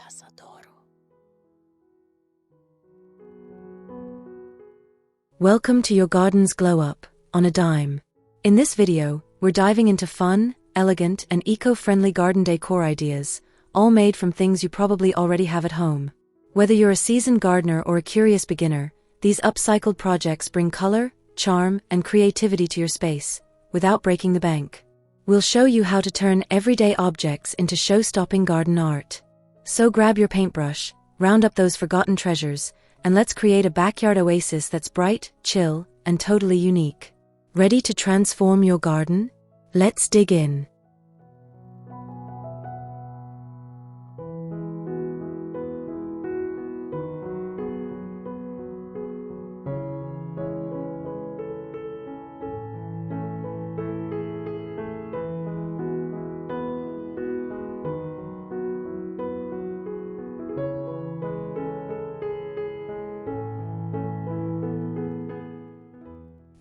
las adoro. Welcome to your garden's glow up on a dime. In this video, we're diving into fun, elegant, and eco-friendly garden decor ideas, all made from things you probably already have at home. Whether you're a seasoned gardener or a curious beginner, these upcycled projects bring color, charm, and creativity to your space, without breaking the bank. We'll show you how to turn everyday objects into show-stopping garden art. So grab your paintbrush, round up those forgotten treasures, and let's create a backyard oasis that's bright, chill, and totally unique. Ready to transform your garden? Let's dig in.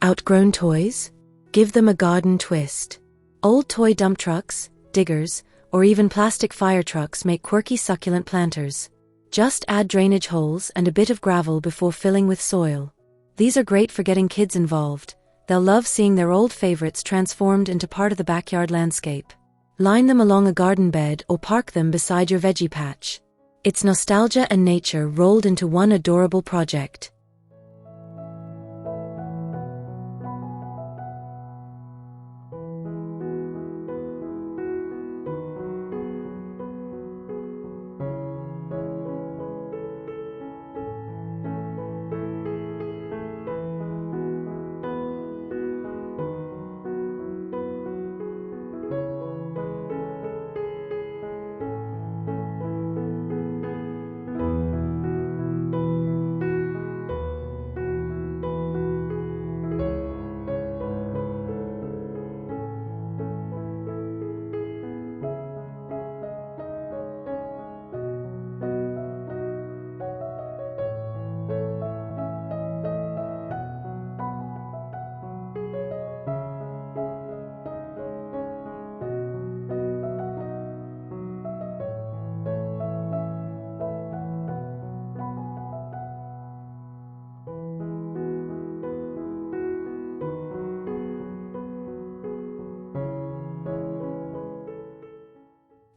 Outgrown toys? Give them a garden twist. Old toy dump trucks, diggers, or even plastic fire trucks make quirky succulent planters. Just add drainage holes and a bit of gravel before filling with soil. These are great for getting kids involved. They'll love seeing their old favorites transformed into part of the backyard landscape. Line them along a garden bed or park them beside your veggie patch. It's nostalgia and nature rolled into one adorable project.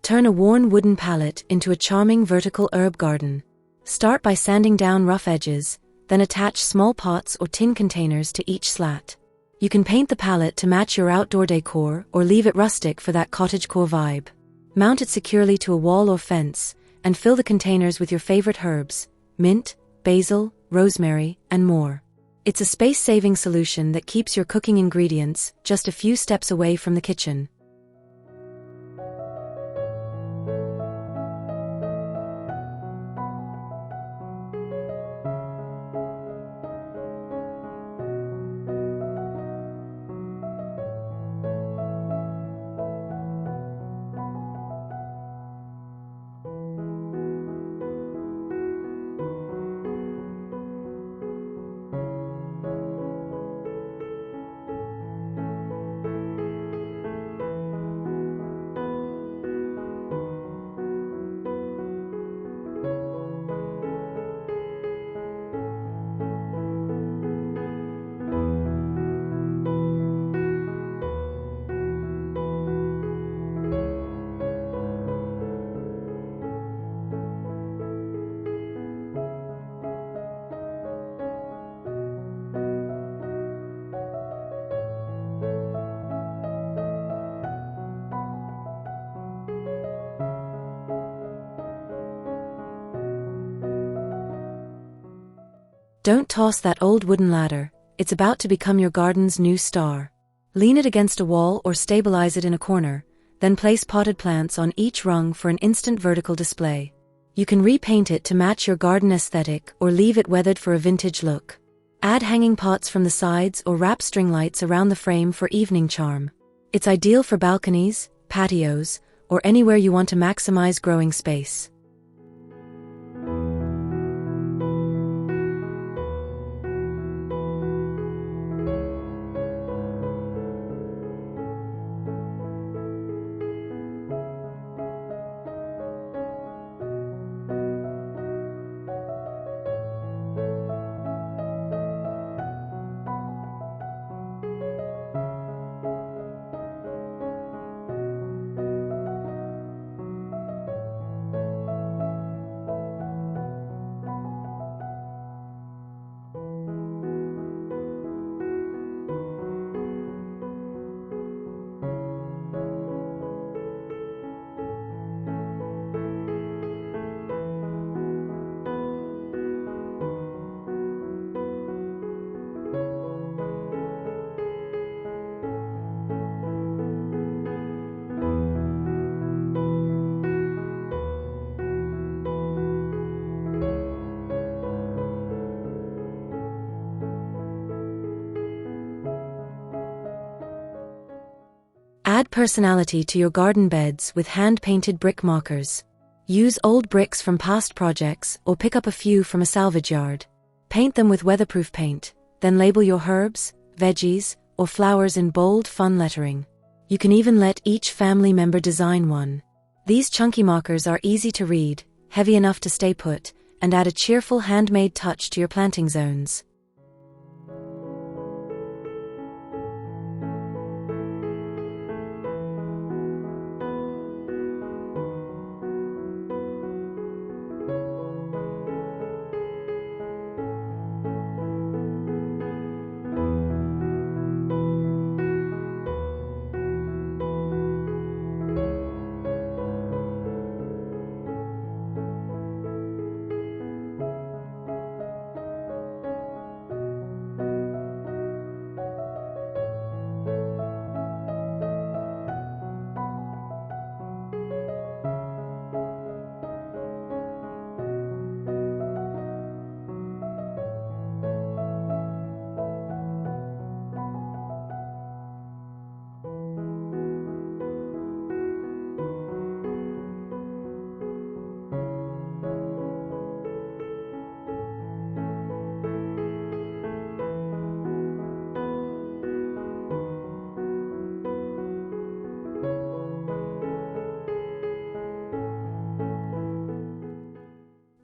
Turn a worn wooden pallet into a charming vertical herb garden. Start by sanding down rough edges, then attach small pots or tin containers to each slat. You can paint the pallet to match your outdoor decor or leave it rustic for that cottagecore vibe. Mount it securely to a wall or fence, and fill the containers with your favorite herbs: mint, basil, rosemary, and more. It's a space-saving solution that keeps your cooking ingredients just a few steps away from the kitchen. Don't toss that old wooden ladder, it's about to become your garden's new star. Lean it against a wall or stabilize it in a corner, then place potted plants on each rung for an instant vertical display. You can repaint it to match your garden aesthetic or leave it weathered for a vintage look. Add hanging pots from the sides or wrap string lights around the frame for evening charm. It's ideal for balconies, patios, or anywhere you want to maximize growing space. Add personality to your garden beds with hand-painted brick markers. Use old bricks from past projects or pick up a few from a salvage yard. Paint them with weatherproof paint, then label your herbs, veggies, or flowers in bold, fun lettering. You can even let each family member design one. These chunky markers are easy to read, heavy enough to stay put, and add a cheerful handmade touch to your planting zones.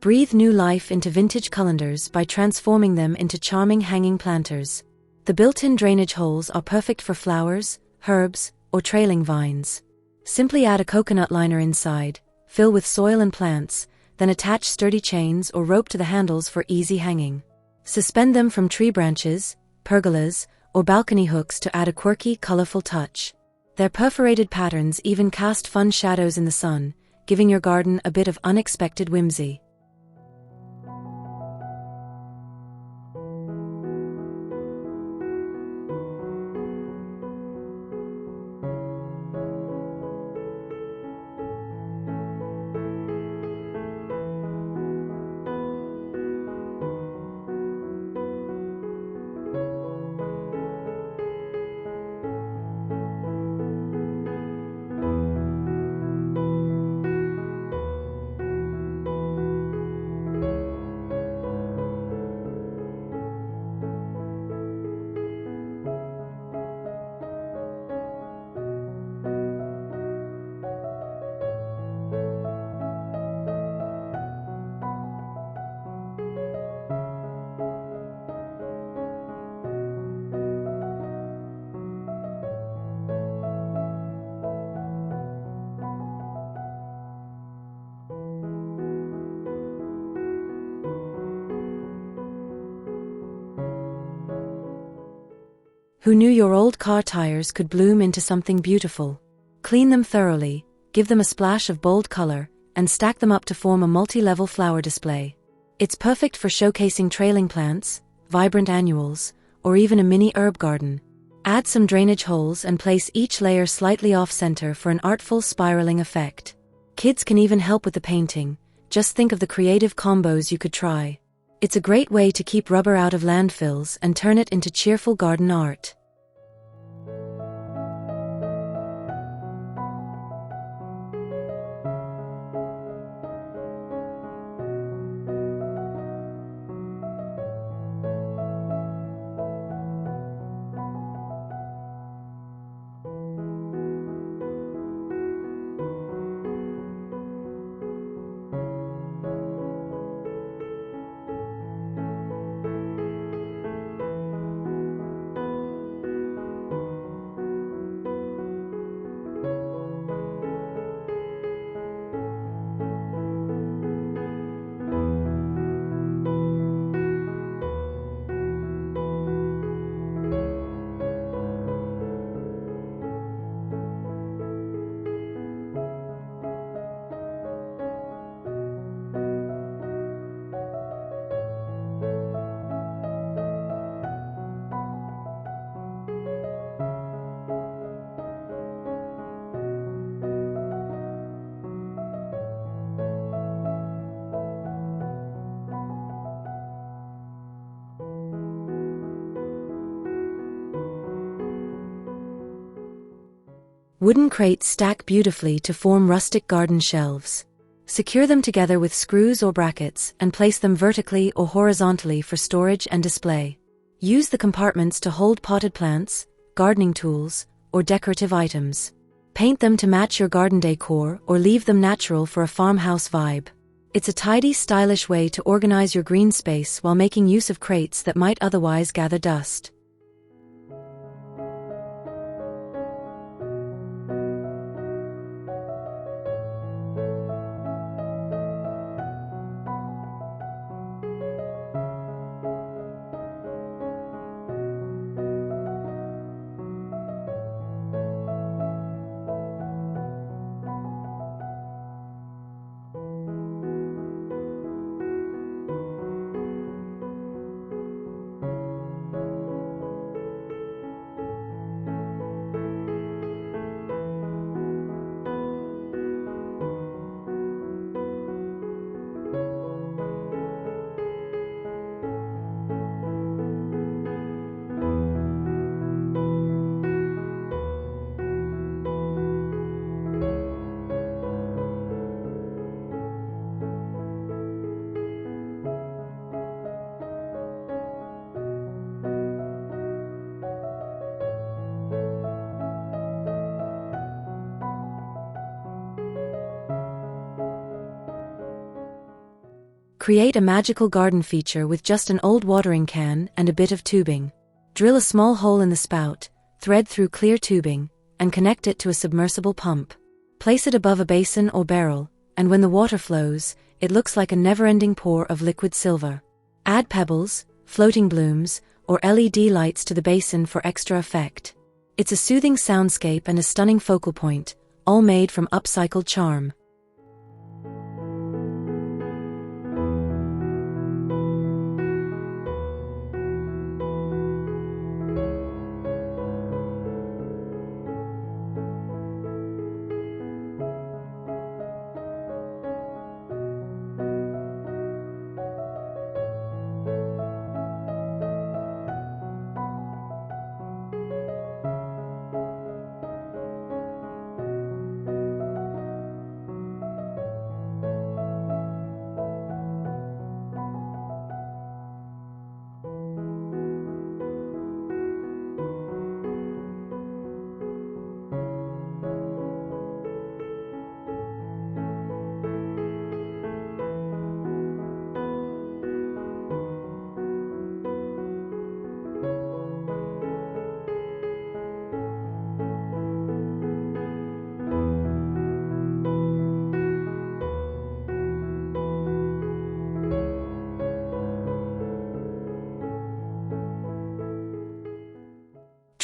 Breathe new life into vintage colanders by transforming them into charming hanging planters. The built-in drainage holes are perfect for flowers, herbs, or trailing vines. Simply add a coconut liner inside, fill with soil and plants, then attach sturdy chains or rope to the handles for easy hanging. Suspend them from tree branches, pergolas, or balcony hooks to add a quirky, colorful touch. Their perforated patterns even cast fun shadows in the sun, giving your garden a bit of unexpected whimsy. Who knew your old car tires could bloom into something beautiful? Clean them thoroughly, give them a splash of bold color, and stack them up to form a multi-level flower display. It's perfect for showcasing trailing plants, vibrant annuals, or even a mini herb garden. Add some drainage holes and place each layer slightly off-center for an artful spiraling effect. Kids can even help with the painting. Just think of the creative combos you could try. It's a great way to keep rubber out of landfills and turn it into cheerful garden art. Wooden crates stack beautifully to form rustic garden shelves. Secure them together with screws or brackets and place them vertically or horizontally for storage and display. Use the compartments to hold potted plants, gardening tools, or decorative items. Paint them to match your garden decor or leave them natural for a farmhouse vibe. It's a tidy, stylish way to organize your green space while making use of crates that might otherwise gather dust. Create a magical garden feature with just an old watering can and a bit of tubing. Drill a small hole in the spout, thread through clear tubing, and connect it to a submersible pump. Place it above a basin or barrel, and when the water flows, it looks like a never-ending pour of liquid silver. Add pebbles, floating blooms, or LED lights to the basin for extra effect. It's a soothing soundscape and a stunning focal point, all made from upcycled charm.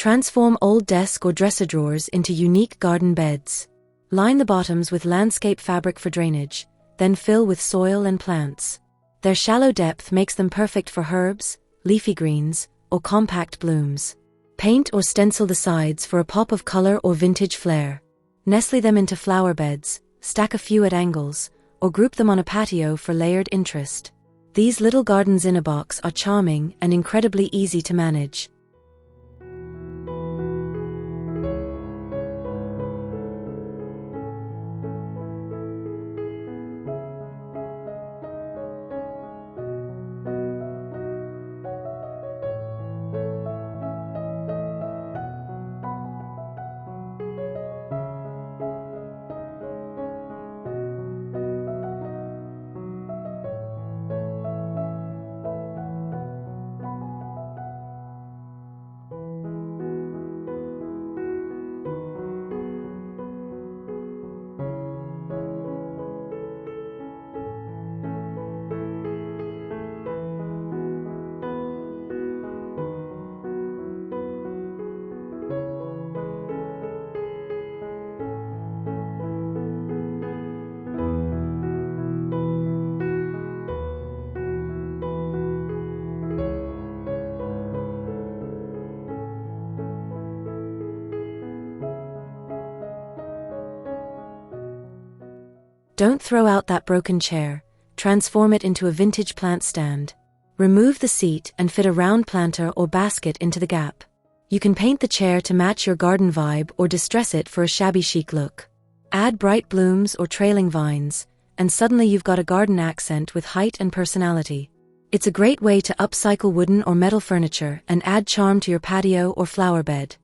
Transform old desk or dresser drawers into unique garden beds. Line the bottoms with landscape fabric for drainage, then fill with soil and plants. Their shallow depth makes them perfect for herbs, leafy greens, or compact blooms. Paint or stencil the sides for a pop of color or vintage flair. Nestle them into flower beds, stack a few at angles, or group them on a patio for layered interest. These little gardens in a box are charming and incredibly easy to manage. Don't throw out that broken chair, transform it into a vintage plant stand. Remove the seat and fit a round planter or basket into the gap. You can paint the chair to match your garden vibe or distress it for a shabby chic look. Add bright blooms or trailing vines, and suddenly you've got a garden accent with height and personality. It's a great way to upcycle wooden or metal furniture and add charm to your patio or flower bed.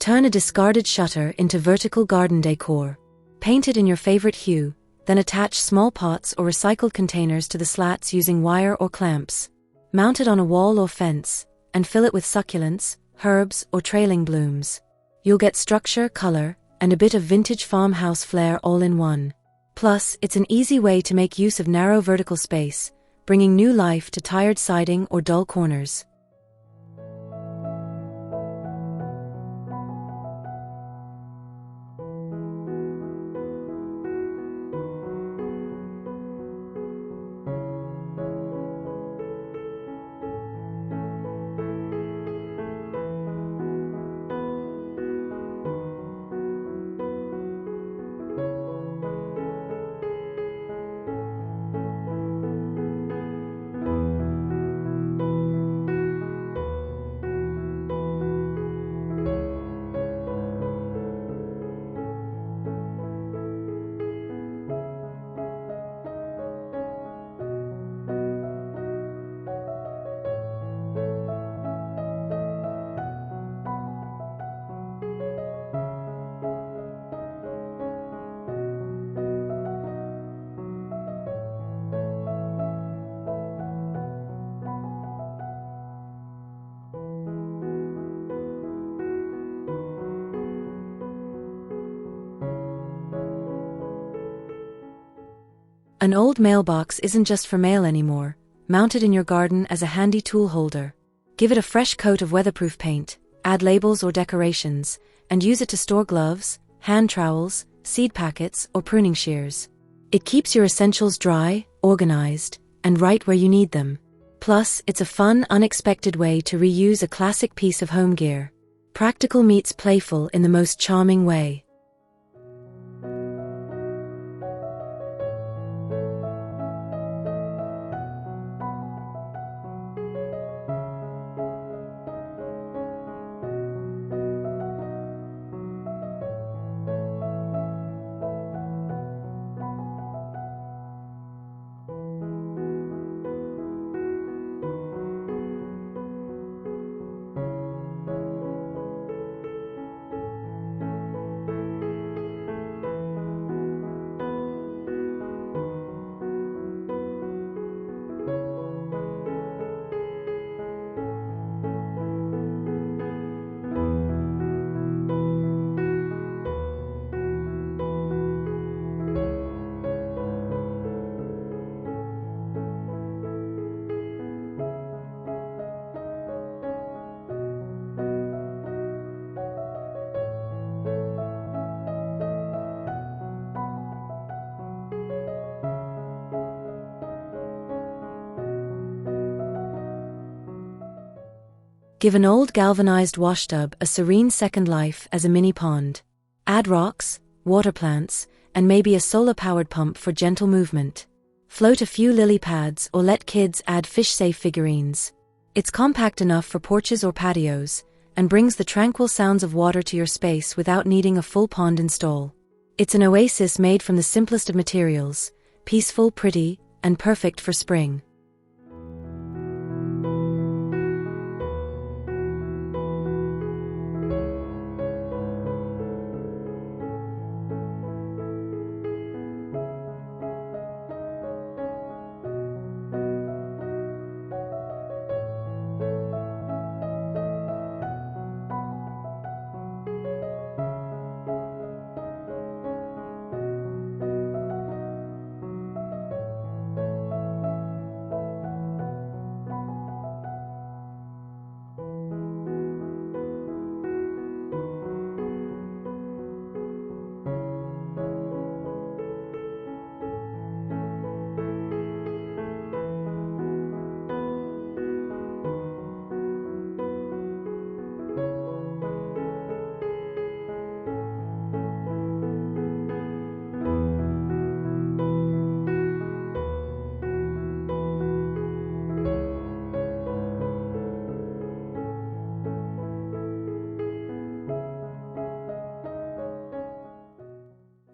Turn a discarded shutter into vertical garden decor. Paint it in your favorite hue, then attach small pots or recycled containers to the slats using wire or clamps. Mount it on a wall or fence, and fill it with succulents, herbs, or trailing blooms. You'll get structure, color, and a bit of vintage farmhouse flair all in one. Plus, it's an easy way to make use of narrow vertical space, bringing new life to tired siding or dull corners. An old mailbox isn't just for mail anymore. Mount it in your garden as a handy tool holder. Give it a fresh coat of weatherproof paint, add labels or decorations, and use it to store gloves, hand trowels, seed packets, or pruning shears. It keeps your essentials dry, organized, and right where you need them. Plus, it's a fun, unexpected way to reuse a classic piece of home gear. Practical meets playful in the most charming way. Give an old galvanized washtub a serene second life as a mini pond. Add rocks, water plants, and maybe a solar-powered pump for gentle movement. Float a few lily pads or let kids add fish-safe figurines. It's compact enough for porches or patios, and brings the tranquil sounds of water to your space without needing a full pond install. It's an oasis made from the simplest of materials, peaceful, pretty, and perfect for spring.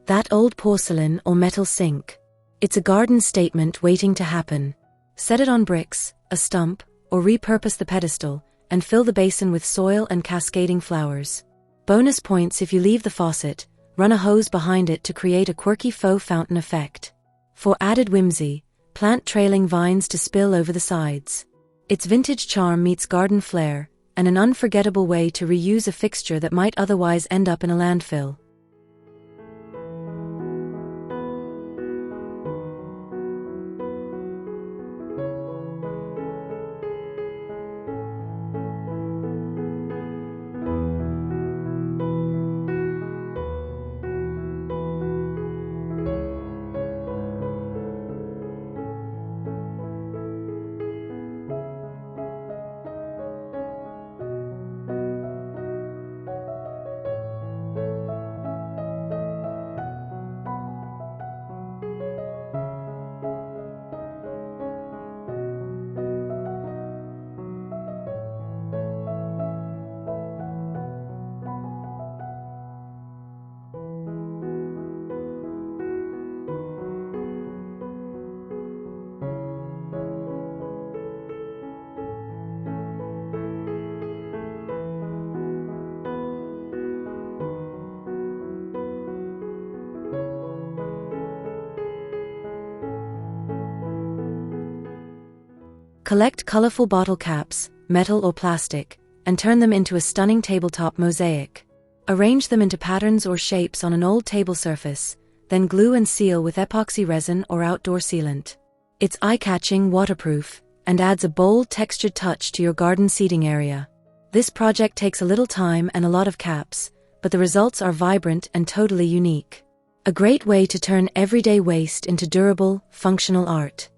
That old porcelain or metal sink. It's a garden statement waiting to happen. Set it on bricks, a stump, or repurpose the pedestal, and fill the basin with soil and cascading flowers. Bonus points if you leave the faucet, run a hose behind it to create a quirky faux fountain effect. For added whimsy, plant trailing vines to spill over the sides. It's vintage charm meets garden flair, and an unforgettable way to reuse a fixture that might otherwise end up in a landfill. Collect colorful bottle caps, metal or plastic, and turn them into a stunning tabletop mosaic. Arrange them into patterns or shapes on an old table surface, then glue and seal with epoxy resin or outdoor sealant. It's eye-catching, waterproof, and adds a bold, textured touch to your garden seating area. This project takes a little time and a lot of caps, but the results are vibrant and totally unique. A great way to turn everyday waste into durable, functional art.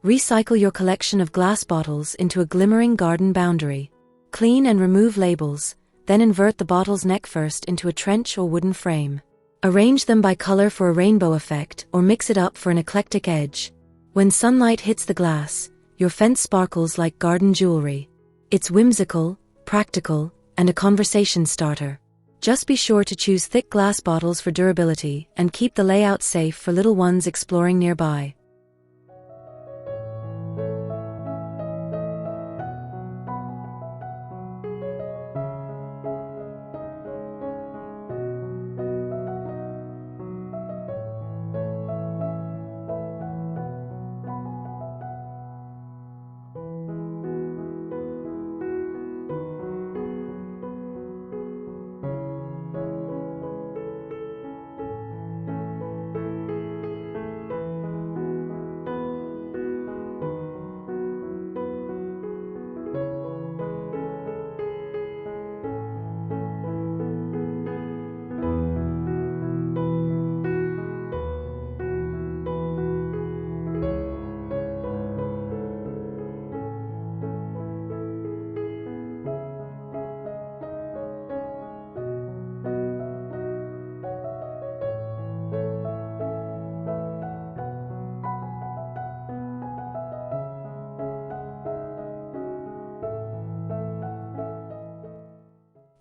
Recycle your collection of glass bottles into a glimmering garden boundary. Clean and remove labels, then invert the bottle's neck first into a trench or wooden frame. Arrange them by color for a rainbow effect or mix it up for an eclectic edge. When sunlight hits the glass, your fence sparkles like garden jewelry. It's whimsical, practical, and a conversation starter. Just be sure to choose thick glass bottles for durability and keep the layout safe for little ones exploring nearby.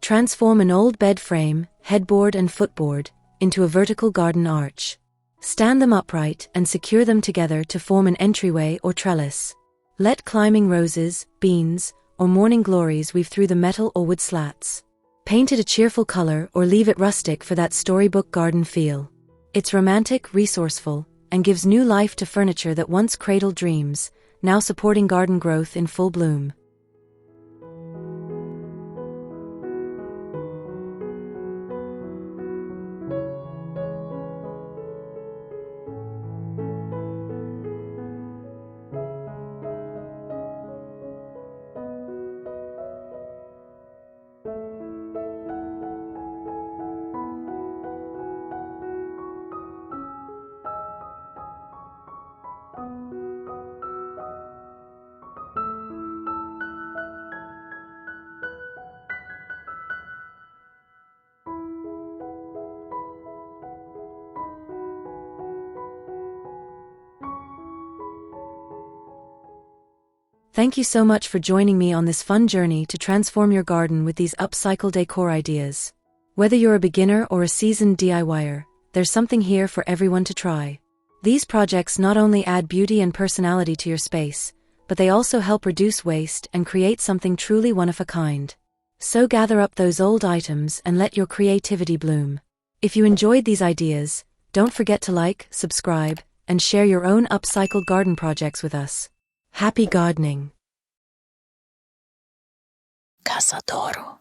Transform an old bed frame, headboard and footboard into a vertical garden arch. Stand them upright and secure them together to form an entryway or trellis. Let climbing roses, beans, or morning glories weave through the metal or wood slats. Paint it a cheerful color or leave it rustic for that storybook garden feel. It's romantic, resourceful, and gives new life to furniture that once cradled dreams, now supporting garden growth in full bloom. Thank you so much for joining me on this fun journey to transform your garden with these upcycled decor ideas. Whether you're a beginner or a seasoned DIYer, there's something here for everyone to try. These projects not only add beauty and personality to your space, but they also help reduce waste and create something truly one of a kind. So gather up those old items and let your creativity bloom. If you enjoyed these ideas, don't forget to like, subscribe, and share your own upcycled garden projects with us. Happy gardening! Casadoro.